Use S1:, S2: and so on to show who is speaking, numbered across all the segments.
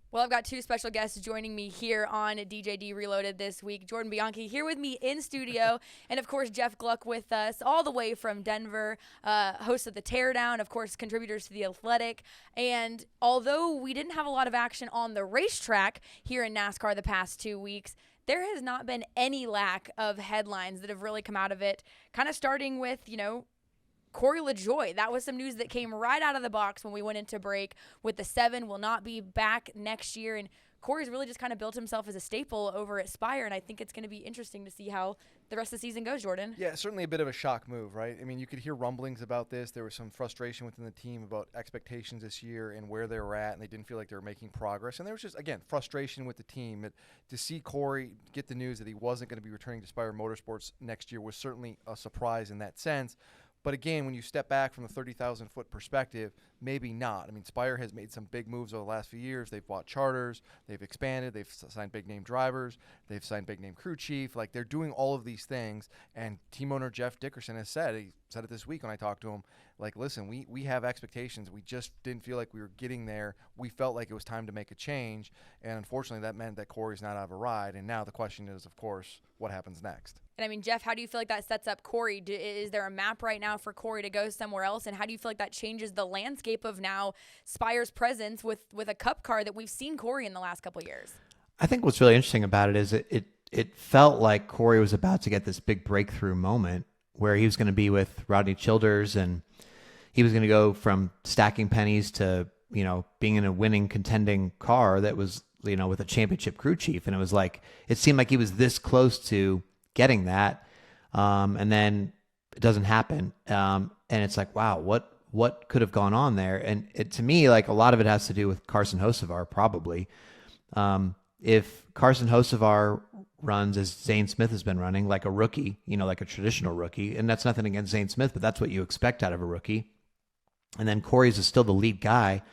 S1: Well, I've got two special guests joining me here on DJD Reloaded this week. Jordan Bianchi here with me in studio, and of course Jeff Gluck with us all the way from Denver, host of the Teardown, of course contributors to The Athletic. And although we didn't have a lot of action on the racetrack here in NASCAR the past 2 weeks, there has not been any lack of headlines that have really come out of it, kind of starting with, Cory LaJoie. That was some news that came right out of the box when we went into break with the 7 will not be back next year. And Cory's really just kind of built himself as a staple over at Spire, and I think it's going to be interesting to see how the rest of the season goes, Jordan.
S2: Yeah, certainly a bit of a shock move, right? I mean, you could hear rumblings about this. There was some frustration within the team about expectations this year and where they were at, and they didn't feel like they were making progress. And there was just, again, frustration with the team. To see Cory get the news that he wasn't going to be returning to Spire Motorsports next year was certainly a surprise in that sense. But again, when you step back from the 30,000-foot perspective, maybe not. I mean, Spire has made some big moves over the last few years. They've bought charters. They've expanded. They've signed big-name drivers. They've signed big-name crew chief. Like, they're doing all of these things. And team owner Jeff Dickerson has said, he said it this week when I talked to him, like, listen, we have expectations. We just didn't feel like we were getting there. We felt like it was time to make a change. And unfortunately, that meant that Cory's not out of a ride. And now the question is, of course, what happens next?
S1: And I mean, Jeff, how do you feel like that sets up Cory? Is there a map right now for Cory to go somewhere else? And how do you feel like that changes the landscape of now Spire's presence with a cup car that we've seen Cory in the last couple of years?
S3: I think what's really interesting about it is it felt like Cory was about to get this big breakthrough moment where he was going to be with Rodney Childers and he was going to go from stacking pennies to, being in a winning contending car that was, with a championship crew chief. And it was like, it seemed like he was this close to getting that. And then it doesn't happen. And it's like, wow, what could have gone on there? And to me, like a lot of it has to do with Carson Hocevar, probably. If Carson Hocevar runs as Zane Smith has been running, like a rookie, like a traditional rookie, and that's nothing against Zane Smith, but that's what you expect out of a rookie. And then Cory's is still the lead guy.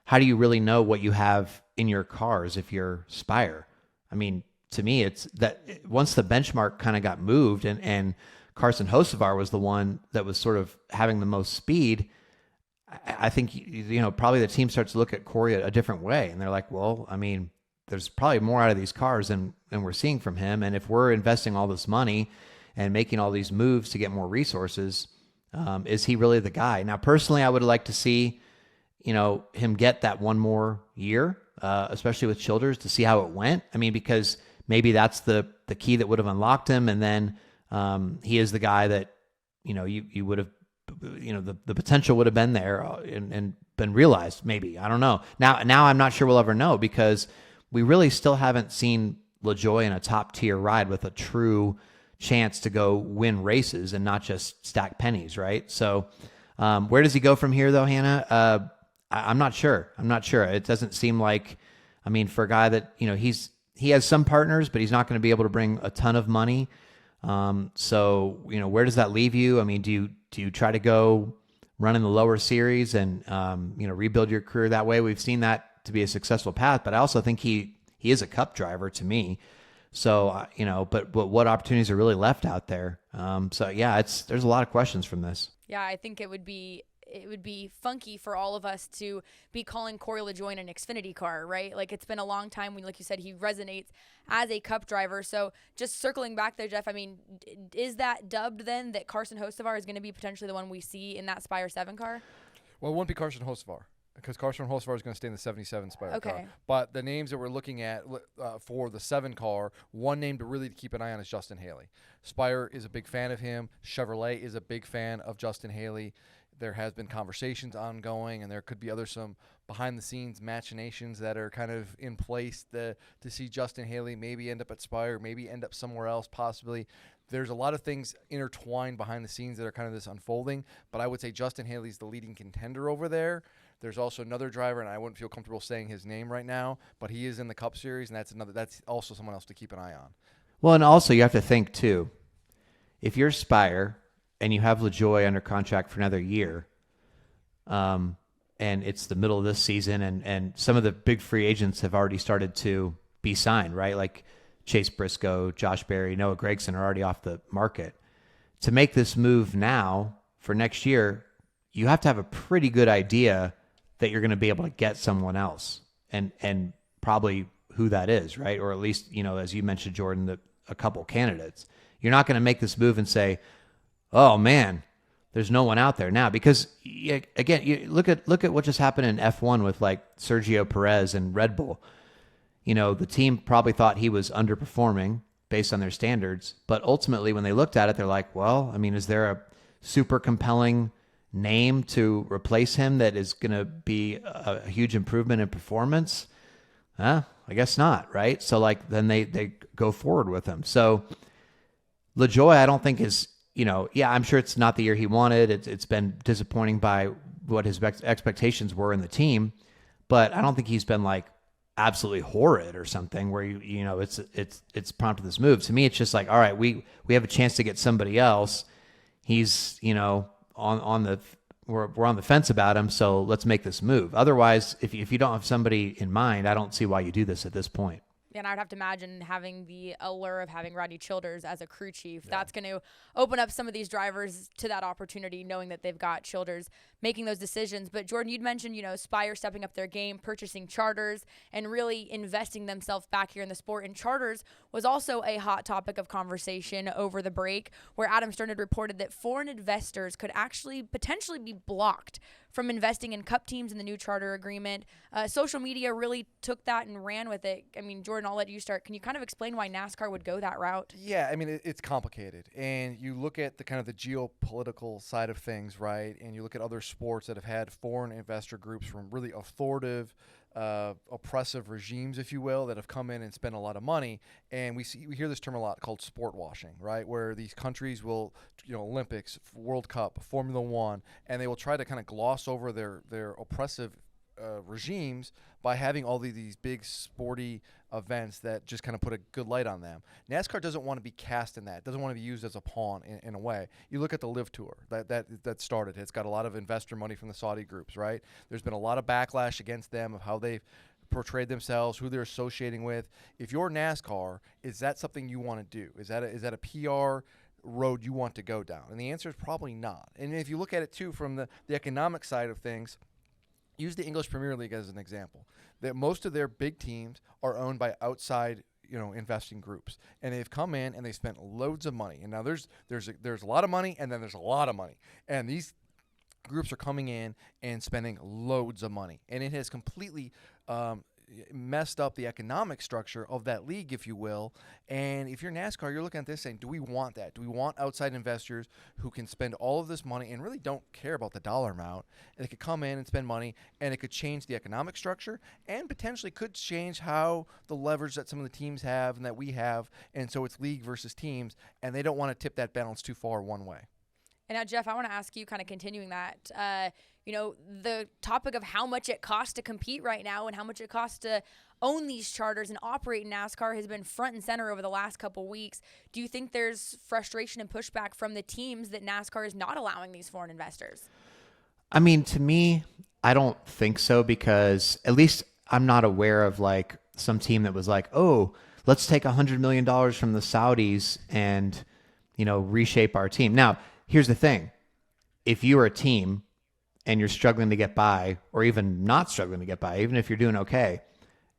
S3: How do you really know what you have in your cars if you're Spire? I mean, to me, it's that once the benchmark kind of got moved and Carson Hocevar was the one that was sort of having the most speed, I think, probably the team starts to look at Cory a different way. And they're like, well, I mean, there's probably more out of these cars than we're seeing from him. And if we're investing all this money and making all these moves to get more resources, is he really the guy? Now, personally, I would like to see, him get that one more year, especially with Childers, to see how it went. I mean, because maybe that's the key that would have unlocked him. And then he is the guy that, you would have, the potential would have been there and been realized, maybe. I don't know. Now I'm not sure we'll ever know because we really still haven't seen LaJoie in a top-tier ride with a true chance to go win races and not just stack pennies, right? So where does he go from here, though, Hannah? I'm not sure. It doesn't seem like, for a guy that, he has some partners, but he's not going to be able to bring a ton of money. So, where does that leave you? I mean, do you try to go run in the lower series and, rebuild your career that way? We've seen that to be a successful path, but I also think he is a cup driver to me. So, but what opportunities are really left out there? So yeah, there's a lot of questions from this.
S1: Yeah, I think it would be funky for all of us to be calling Cory LaJoie an Xfinity car, right? Like, it's been a long time when, like you said, he resonates as a cup driver. So just circling back there, Jeff, I mean, is that dubbed then that Carson Hocevar is going to be potentially the one we see in that Spire 7 car?
S2: Well, it won't be Carson Hocevar because Carson Hocevar is going to stay in the 77 Spire car. But the names that we're looking at for the 7 car, one name to really keep an eye on is Justin Haley. Spire is a big fan of him. Chevrolet is a big fan of Justin Haley. There has been conversations ongoing, and there could be some behind-the-scenes machinations that are kind of in place to see Justin Haley maybe end up at Spire, maybe end up somewhere else possibly. There's a lot of things intertwined behind the scenes that are kind of this unfolding, but I would say Justin Haley's the leading contender over there. There's also another driver, and I wouldn't feel comfortable saying his name right now, but he is in the Cup Series, and that's also someone else to keep an eye on.
S3: Well, and also you have to think, too, if you're Spire and you have LaJoie under contract for another year, and it's the middle of this season, and some of the big free agents have already started to be signed, right? Like Chase Briscoe, Josh Berry, Noah Gragson are already off the market. To make this move now for next year, you have to have a pretty good idea that you're going to be able to get someone else and probably who that is, right? Or at least, as you mentioned, Jordan, a couple candidates. You're not going to make this move and say, oh man, there's no one out there now, because again, you look at what just happened in F1 with like Sergio Perez and Red Bull. The team probably thought he was underperforming based on their standards, but ultimately when they looked at it, they're like, well, I mean, is there a super compelling name to replace him that is going to be a huge improvement in performance? I guess not, right? So like then they go forward with him. So LaJoie, I don't think is, I'm sure it's not the year he wanted. It's been disappointing by what his expectations were in the team, but I don't think he's been like absolutely horrid or something where it's prompted this move. To me, it's just like, all right, we have a chance to get somebody else. He's, we're on the fence about him, so let's make this move. Otherwise, if you don't have somebody in mind, I don't see why you do this at this point.
S1: And I'd have to imagine having the allure of having Rodney Childers as a crew chief. Yeah. That's going to open up some of these drivers to that opportunity, knowing that they've got Childers making those decisions. But Jordan, you'd mentioned, Spire stepping up their game, purchasing charters, and really investing themselves back here in the sport. And charters was also a hot topic of conversation over the break, where Adam Stern had reported that foreign investors could actually potentially be blocked from investing in Cup teams in the new charter agreement. Social media really took that and ran with it. I mean, Jordan, I'll let you start. Can you kind of explain why NASCAR would go that route?
S2: Yeah, I mean, it's complicated. And you look at the kind of the geopolitical side of things, right? And you look at other sports that have had foreign investor groups from really authoritative, oppressive regimes, if you will, that have come in and spent a lot of money. And we hear this term a lot called sport washing, right? Where these countries will, Olympics, World Cup, Formula One, and they will try to kind of gloss over their oppressive regimes by having all these big sporty events that just kind of put a good light on them. NASCAR doesn't want to be cast in that. It doesn't want to be used as a pawn in a way. You look at the Live Tour that started. It's got a lot of investor money from the Saudi groups, right? There's been a lot of backlash against them of how they've portrayed themselves, who they're associating with. If you're NASCAR, is that something you want to do? Is that a PR road you want to go down? And the answer is probably not. And if you look at it too from the economic side of things, use the English Premier League as an example. That most of their big teams are owned by outside, investing groups, and they've come in and they spent loads of money. And now there's a lot of money, and then there's a lot of money, and these groups are coming in and spending loads of money, and it has completely messed up the economic structure of that league, if you will. And if you're NASCAR, you're looking at this saying, do we want that? Do we want outside investors who can spend all of this money and really don't care about the dollar amount? And they could come in and spend money, and it could change the economic structure and potentially could change how the leverage that some of the teams have and that we have. And so it's league versus teams, and they don't want to tip that balance too far one way.
S1: And now, Jeff, I want to ask you, kind of continuing that, the topic of how much it costs to compete right now and how much it costs to own these charters and operate NASCAR has been front and center over the last couple weeks. Do you think there's frustration and pushback from the teams that NASCAR is not allowing these foreign investors?
S3: I mean, to me, I don't think so, because at least I'm not aware of like some team that was like, oh, let's take $100 million from the Saudis and, reshape our team. Now, here's the thing. If you're a team and you're struggling to get by, or even not struggling to get by, even if you're doing okay,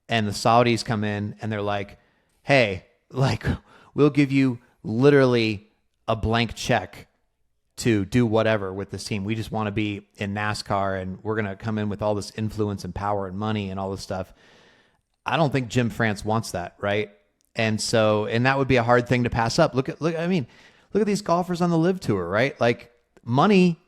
S3: and the Saudis come in and they're like, hey, like, we'll give you literally a blank check to do whatever with this team. We just want to be in NASCAR, and we're going to come in with all this influence and power and money and all this stuff. I don't think Jim France wants that, right? And that would be a hard thing to pass up. Look at these golfers on the Live Tour, right? Like, money,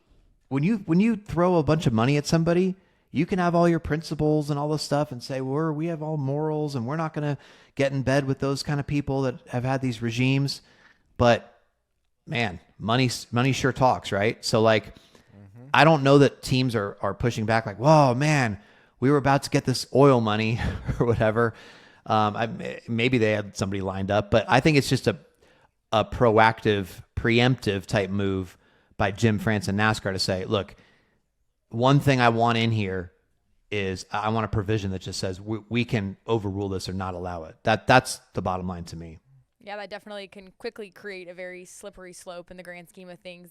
S3: when you throw a bunch of money at somebody, you can have all your principles and all this stuff and say, well, we have all morals and we're not going to get in bed with those kind of people that have had these regimes. But man, money sure talks, right? So like, I don't know that teams are pushing back like, whoa, man, we were about to get this oil money or whatever. Maybe they had somebody lined up, but I think it's just a proactive, preemptive type move by Jim France and NASCAR to say, look, one thing I want in here is I want a provision that just says we can overrule this or not allow it. That's the bottom line to me.
S1: Yeah, that definitely can quickly create a very slippery slope in the grand scheme of things.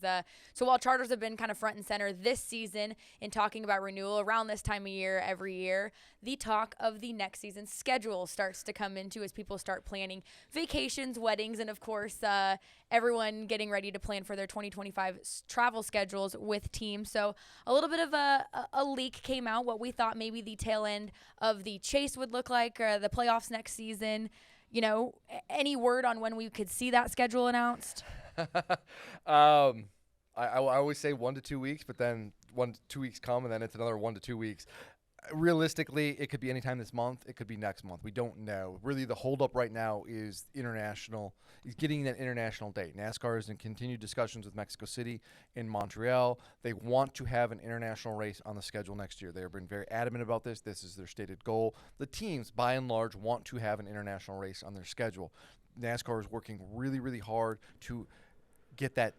S1: So while charters have been kind of front and center this season in talking about renewal around this time of year every year, the talk of the next season's schedule starts to come into as people start planning vacations, weddings, and of course, everyone getting ready to plan for their 2025 travel schedules with teams. So a little bit of a leak came out, what we thought maybe the tail end of the chase would look like, the playoffs next season. You know, any word on when we could see that schedule announced?
S2: I always say 1 to 2 weeks, but then 1 to 2 weeks come, and then it's another 1 to 2 weeks. Realistically, it could be anytime this month. It could be next month. We don't know. Really, the holdup right now is international. Is getting that international date. NASCAR is in continued discussions with Mexico City and Montreal. They want to have an international race on the schedule next year. They have been very adamant about this. This is their stated goal. The teams, by and large, want to have an international race on their schedule. NASCAR is working really, really hard to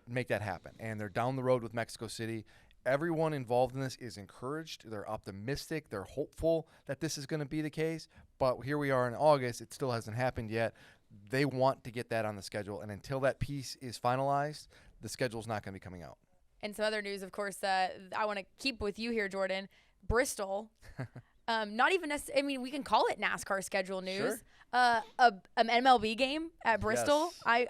S2: make that happen. And they're down the road with Mexico City. Everyone involved in this is encouraged. They're optimistic. They're hopeful that this is going to be the case. But here we are in August. It still hasn't happened yet. They want to get that on the schedule. And until that piece is finalized, the schedule is not going to be coming out.
S1: And some other news, of course, I want to keep with you here, Jordan. Bristol. Not even necessarily, I mean, we can call it NASCAR schedule news.
S2: Sure.
S1: An MLB game at Bristol.
S2: Yes.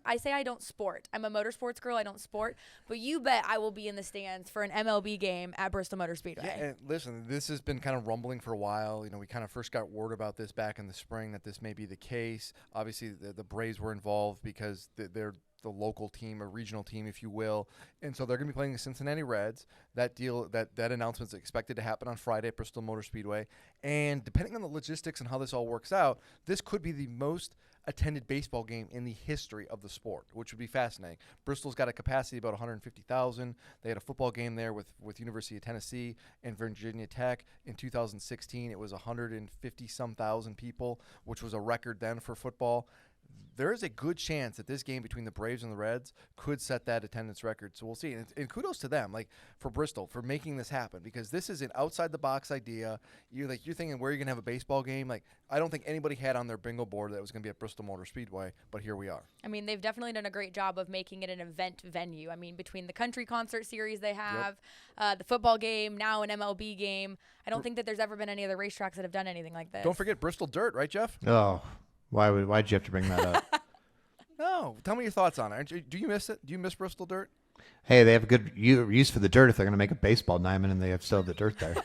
S1: I say I don't sport. I'm a motorsports girl. I don't sport. But you bet I will be in the stands for an MLB game at Bristol Motor Speedway.
S2: Yeah, and listen, this has been kind of rumbling for a while. You know, we kind of first got word about this back in the spring that this may be the case. Obviously, the Braves were involved because they're the local team, a regional team, if you will. And so they're going to be playing the Cincinnati Reds. That announcement is expected to happen on Friday at Bristol Motor Speedway. And depending on the logistics and how this all works out, this could be the most attended baseball game in the history of the sport, which would be fascinating. Bristol's got a capacity of about 150,000. They had a football game there with University of Tennessee and Virginia Tech. In 2016, it was 150-some thousand people, which was a record then for football. There is a good chance that this game between the Braves and the Reds could set that attendance record. So we'll see. And kudos to them, like for Bristol, for making this happen, because this is an outside-the-box idea. You're thinking where you're going to have a baseball game. Like, I don't think anybody had on their bingo board that it was going to be at Bristol Motor Speedway, but here we are.
S1: I mean, they've definitely done a great job of making it an event venue. I mean, between the country concert series they have, the football game, now an MLB game, I don't think that there's ever been any other racetracks that have done anything like this.
S2: Don't forget Bristol Dirt, right, Jeff?
S3: Oh, why'd you have to bring that up?
S2: No, tell me your thoughts on it. Do you miss it? Do you miss Bristol Dirt?
S3: Hey, they have a good use for the dirt if they're going to make a baseball diamond and they still have the dirt there.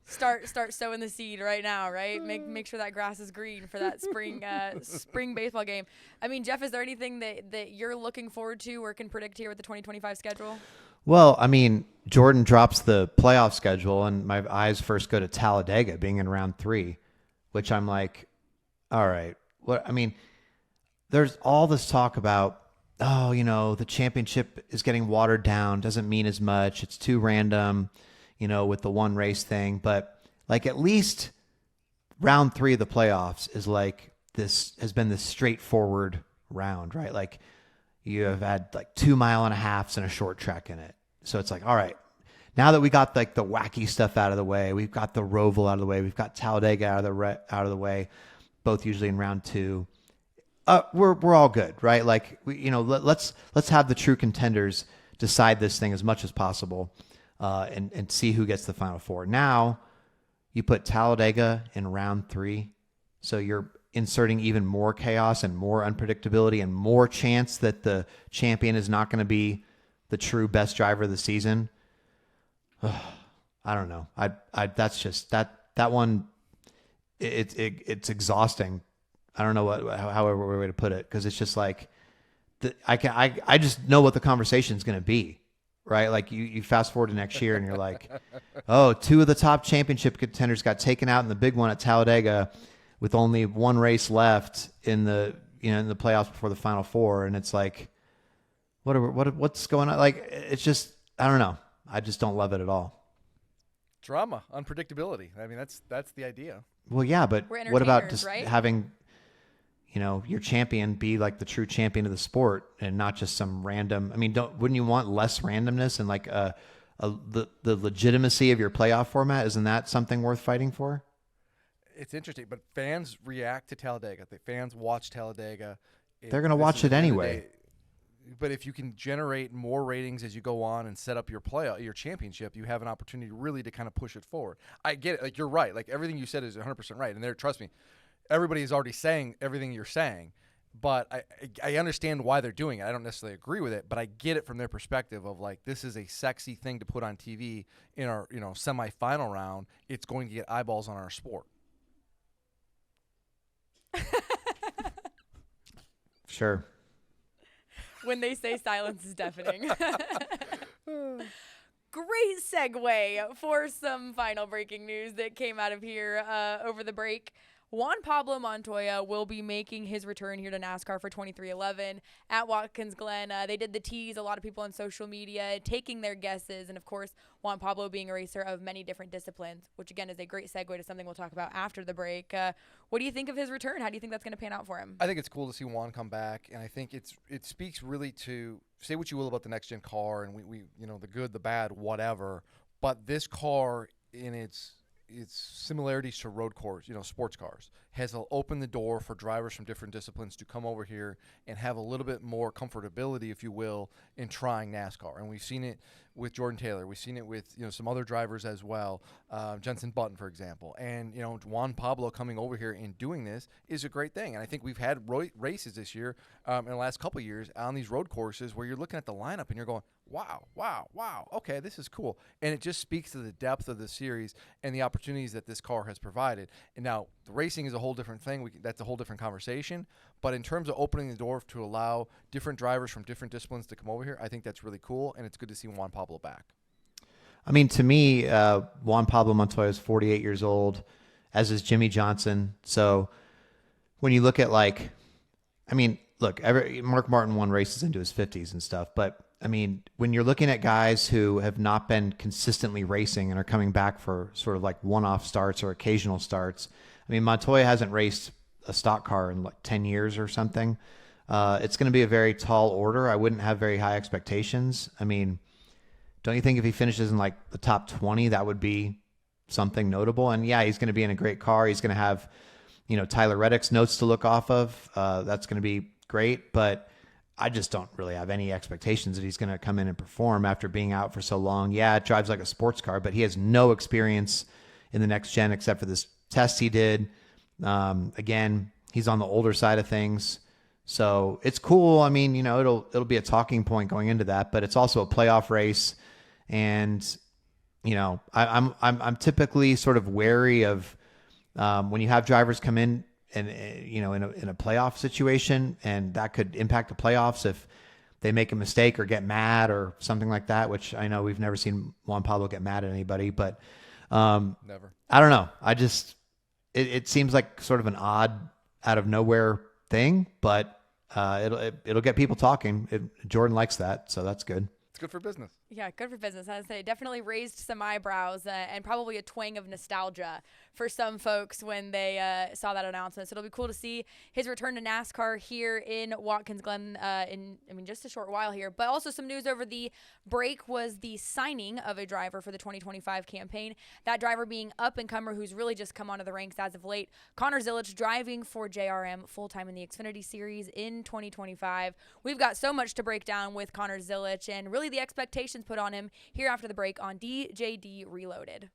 S1: Start sowing the seed right now, right? Make sure that grass is green for that spring baseball game. I mean, Jeff, is there anything that you're looking forward to or can predict here with the 2025 schedule?
S3: Well, I mean, Jordan drops the playoff schedule, and my eyes first go to Talladega being in round 3, which I'm like, all right. What I mean, there's all this talk about, the championship is getting watered down, doesn't mean as much. It's too random, with the one race thing. But like at least round 3 of the playoffs is like has been this straightforward round, right? Like you have had like 2.5 miles and a short track in it. So it's like, all right, now that we got like the wacky stuff out of the way, we've got the Roval out of the way, we've got Talladega out of the way, both usually in round 2. We're all good, right? Like let's have the true contenders decide this thing as much as possible, and see who gets the Final Four. Now, you put Talladega in round 3, so you're inserting even more chaos and more unpredictability and more chance that the champion is not going to be the true best driver of the season. I don't know. That's just that one. It's exhausting. I don't know however way to put it, because it's just like I just know what the conversation is going to be, right? Like you fast forward to next year and you're like, oh, 2 of the top championship contenders got taken out in the big one at Talladega with only one race left in the playoffs before the Final Four, and it's like, what's going on? Like, it's just, I don't know. I just don't love it at all.
S2: Drama, unpredictability. I mean, that's the idea.
S3: Well, yeah, but what about just
S1: right?
S3: having, your champion be like the true champion of the sport and not just some random? I mean, wouldn't you want less randomness and like the legitimacy of your playoff format? Isn't that something worth fighting for?
S2: It's interesting, but fans react to Talladega. The fans watch Talladega.
S3: They're going to watch it anyway.
S2: But if you can generate more ratings as you go on and set up your championship, you have an opportunity really to kind of push it forward. I get it. Like, you're right. Like, everything you said is 100% right. And there, trust me, everybody is already saying everything you're saying. But I understand why they're doing it. I don't necessarily agree with it, but I get it from their perspective of, like, this is a sexy thing to put on TV in our, semifinal round. It's going to get eyeballs on our sport.
S3: Sure.
S1: When they say silence is deafening. Great segue for some final breaking news that came out of here over the break. Juan Pablo Montoya will be making his return here to NASCAR for 2311 at Watkins Glen. They did the tease, a lot of people on social media taking their guesses, and of course, Juan Pablo being a racer of many different disciplines, which again is a great segue to something we'll talk about after the break. What do you think of his return? How do you think that's going to pan out for him?
S2: I think it's cool to see Juan come back, and I think it speaks really to, say what you will about the next-gen car, and we the good, the bad, whatever, but this car in its similarities to road cars, sports cars, has opened the door for drivers from different disciplines to come over here and have a little bit more comfortability, if you will, in trying NASCAR. And we've seen it with Jordan Taylor. We've seen it with some other drivers as well, Jenson Button, for example. And Juan Pablo coming over here and doing this is a great thing. And I think we've had races this year, in the last couple of years, on these road courses where you're looking at the lineup and you're going, wow, okay, this is cool. And it just speaks to the depth of the series and the opportunities that this car has provided. And now the racing is a whole different thing. That's a whole different conversation. But in terms of opening the door to allow different drivers from different disciplines to come over here, I think that's really cool, and it's good to see Juan Pablo back.
S3: I mean, to me, Juan Pablo Montoya is 48 years old, as is Jimmy Johnson. So when you look at, Mark Martin won races into his 50s and stuff, but I mean, when you're looking at guys who have not been consistently racing and are coming back for sort of like one-off starts or occasional starts, I mean, Montoya hasn't raced a stock car in 10 years or something. It's going to be a very tall order. I wouldn't have very high expectations. I mean, don't you think if he finishes in the top 20, that would be something notable? And yeah, he's going to be in a great car. He's going to have, Tyler Reddick's notes to look off of. That's going to be great, but I just don't really have any expectations that he's going to come in and perform after being out for so long. Yeah, it drives like a sports car, but he has no experience in the next gen except for this test he did. Again, he's on the older side of things, so it's cool. I mean, it'll be a talking point going into that, but it's also a playoff race, and I'm typically sort of wary of when you have drivers come in and in a playoff situation, and that could impact the playoffs if they make a mistake or get mad or something like that, which I know we've never seen Juan Pablo get mad at anybody, but
S2: never.
S3: I don't know. It seems like sort of an odd out of nowhere thing, but it'll get people talking. Jordan likes that, so that's good.
S2: It's good for business.
S1: Yeah, good for business. I'd say definitely raised some eyebrows and probably a twang of nostalgia for some folks when they saw that announcement. So it'll be cool to see his return to NASCAR here in Watkins Glen in just a short while here. But also some news over the break was the signing of a driver for the 2025 campaign. That driver being up-and-comer who's really just come onto the ranks as of late. Connor Zilic driving for JRM full-time in the Xfinity Series in 2025. We've got so much to break down with Connor Zilic and really the expectations put on him here after the break on DJD Reloaded.